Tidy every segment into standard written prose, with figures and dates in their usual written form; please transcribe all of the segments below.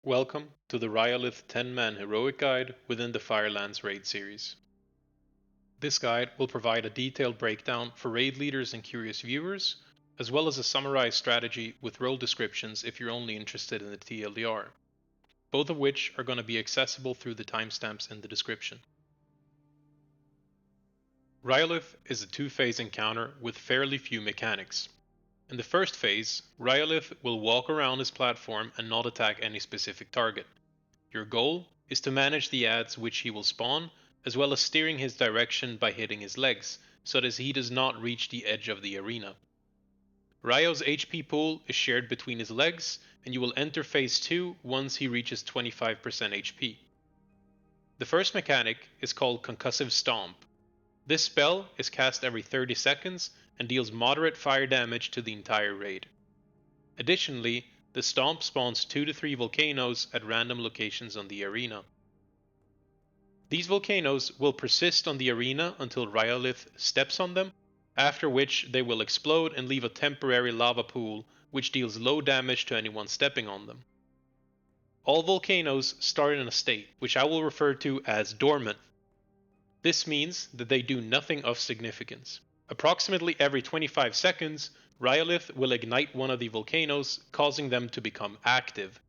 Welcome to the Rhyolith 10-man heroic guide within the Firelands raid series. This guide will provide a detailed breakdown for raid leaders and curious viewers, as well as a summarized strategy with role descriptions if you're only interested in the TLDR, both of which are going to be accessible through the timestamps in the description. Rhyolith is a two-phase encounter with fairly few mechanics. In the first phase, Rhyolith will walk around his platform and not attack any specific target. Your goal is to manage the adds which he will spawn, as well as steering his direction by hitting his legs, so that he does not reach the edge of the arena. Ryo's HP pool is shared between his legs, and you will enter phase 2 once he reaches 25% HP. The first mechanic is called Concussive Stomp. This spell is cast every 30 seconds and deals moderate fire damage to the entire raid. Additionally, the Stomp spawns 2 to 3 volcanoes at random locations on the arena. These volcanoes will persist on the arena until Rhyolith steps on them, after which they will explode and leave a temporary lava pool which deals low damage to anyone stepping on them. All volcanoes start in a state, which I will refer to as dormant. This means that they do nothing of significance. Approximately every 25 seconds, Rhyolith will ignite one of the volcanoes, causing them to become active.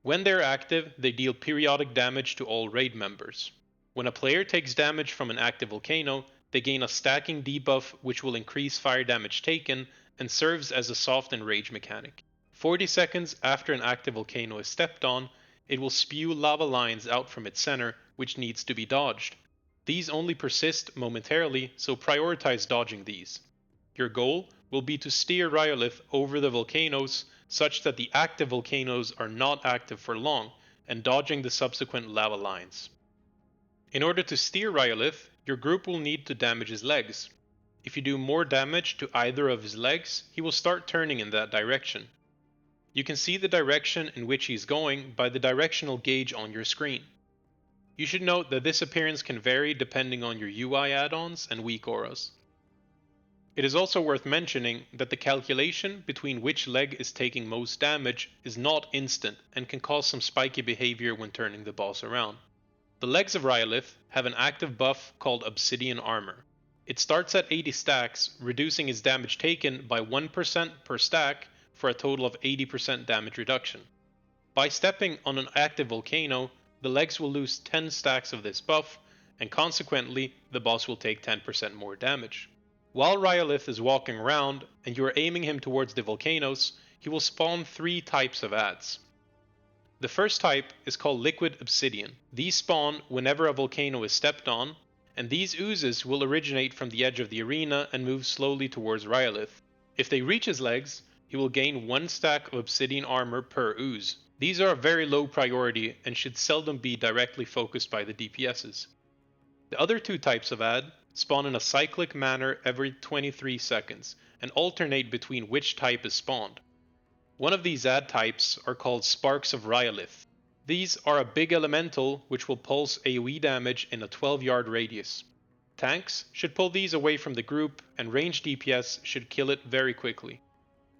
When they're active, they deal periodic damage to all raid members. When a player takes damage from an active volcano, they gain a stacking debuff which will increase fire damage taken and serves as a soft and rage mechanic. 40 seconds after an active volcano is stepped on, it will spew lava lines out from its center, which needs to be dodged. These only persist momentarily, so prioritize dodging these. Your goal will be to steer Rhyolith over the volcanoes such that the active volcanoes are not active for long, and dodging the subsequent lava lines. In order to steer Rhyolith, your group will need to damage his legs. If you do more damage to either of his legs, he will start turning in that direction. You can see the direction in which he is going by the directional gauge on your screen. You should note that this appearance can vary depending on your UI add-ons and weak auras. It is also worth mentioning that the calculation between which leg is taking most damage is not instant and can cause some spiky behavior when turning the boss around. The legs of Rhyolith have an active buff called Obsidian Armor. It starts at 80 stacks, reducing his damage taken by 1% per stack for a total of 80% damage reduction. By stepping on an active volcano, the legs will lose 10 stacks of this buff, and consequently, the boss will take 10% more damage. While Rhyolith is walking around and you are aiming him towards the volcanoes, he will spawn 3 types of adds. The first type is called Liquid Obsidian. These spawn whenever a volcano is stepped on, and these oozes will originate from the edge of the arena and move slowly towards Rhyolith. If they reach his legs, he will gain 1 stack of obsidian armor per ooze. These are a very low priority and should seldom be directly focused by the DPSs. The other 2 types of add spawn in a cyclic manner every 23 seconds and alternate between which type is spawned. One of these add types are called Sparks of Rhyolith. These are a big elemental which will pulse AoE damage in a 12-yard radius. Tanks should pull these away from the group, and ranged DPS should kill it very quickly.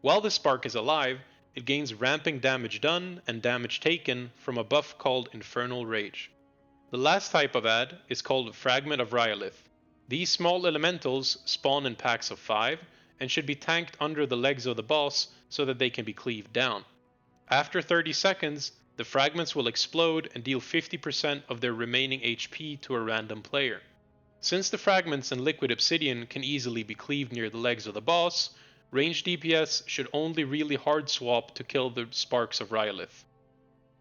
While the spark is alive, it gains ramping damage done and damage taken from a buff called Infernal Rage. The last type of add is called Fragment of Rhyolith. These small elementals spawn in packs of 5 and should be tanked under the legs of the boss so that they can be cleaved down. After 30 seconds, the fragments will explode and deal 50% of their remaining HP to a random player. Since the fragments and liquid obsidian can easily be cleaved near the legs of the boss, ranged DPS should only really hard swap to kill the Sparks of Rhyolith.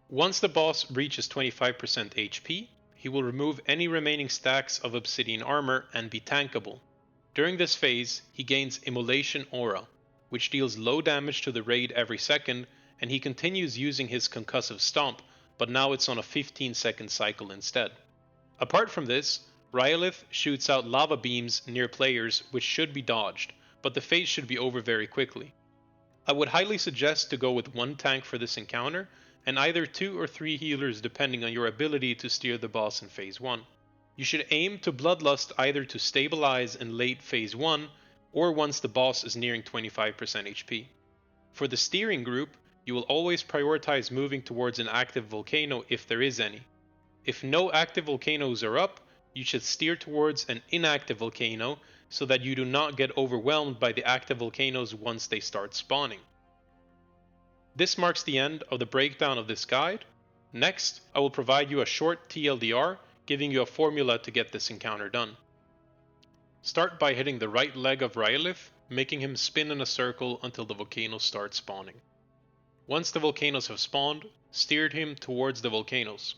Once the boss reaches 25% HP, he will remove any remaining stacks of obsidian armor and be tankable. During this phase, he gains Immolation Aura, which deals low damage to the raid every second, and he continues using his Concussive Stomp, but now it's on a 15-second cycle instead. Apart from this, Rhyolith shoots out lava beams near players which should be dodged, but the phase should be over very quickly. I would highly suggest to go with 1 tank for this encounter, and either 2 or 3 healers depending on your ability to steer the boss in phase 1. You should aim to Bloodlust either to stabilize in late phase 1, or once the boss is nearing 25% HP. For the steering group, You will always prioritize moving towards an active volcano if there is any. If no active volcanoes are up, you should steer towards an inactive volcano so that you do not get overwhelmed by the active volcanoes once they start spawning. This marks the end of the breakdown of this guide. Next, I will provide you a short TLDR giving you a formula to get this encounter done. Start by hitting the right leg of Rhyolith, making him spin in a circle until the volcanoes start spawning. Once the volcanoes have spawned, steer him towards the volcanoes.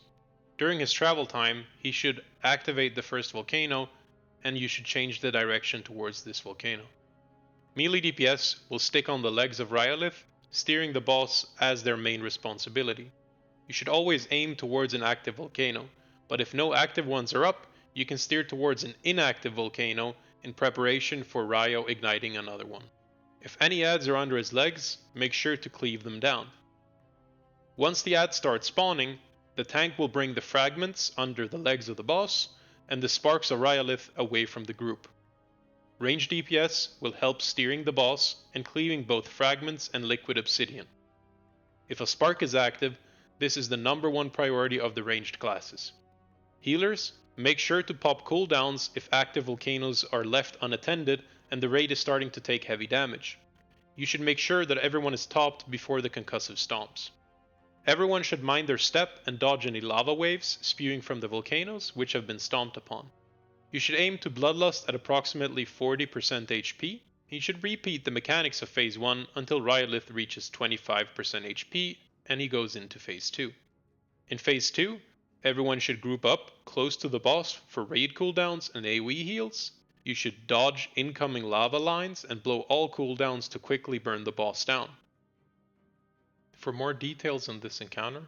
During his travel time, he should activate the first volcano, and you should change the direction towards this volcano. Melee DPS will stick on the legs of Rhyolith, steering the boss as their main responsibility. You should always aim towards an active volcano, but if no active ones are up, you can steer towards an inactive volcano in preparation for Ryo igniting another one. If any adds are under his legs, make sure to cleave them down. Once the ads start spawning, the tank will bring the fragments under the legs of the boss, and the sparks of Rhyolith away from the group. Range DPS will help steering the boss and cleaving both fragments and liquid obsidian. If a spark is active, this is the number one priority of the ranged classes. Healers, make sure to pop cooldowns if active volcanoes are left unattended and the raid is starting to take heavy damage. You should make sure that everyone is topped before the concussive stomps. Everyone should mind their step and dodge any lava waves spewing from the volcanoes which have been stomped upon. You should aim to Bloodlust at approximately 40% HP. You should repeat the mechanics of Phase 1 until Rhyolith reaches 25% HP and he goes into Phase 2. In Phase 2, everyone should group up close to the boss for raid cooldowns and AoE heals. You should dodge incoming lava lines and blow all cooldowns to quickly burn the boss down. For more details on this encounter,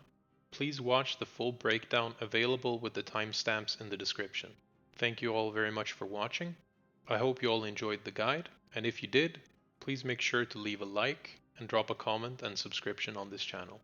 please watch the full breakdown available with the timestamps in the description. Thank you all very much for watching. I hope you all enjoyed the guide, and if you did, please make sure to leave a like and drop a comment and subscription on this channel.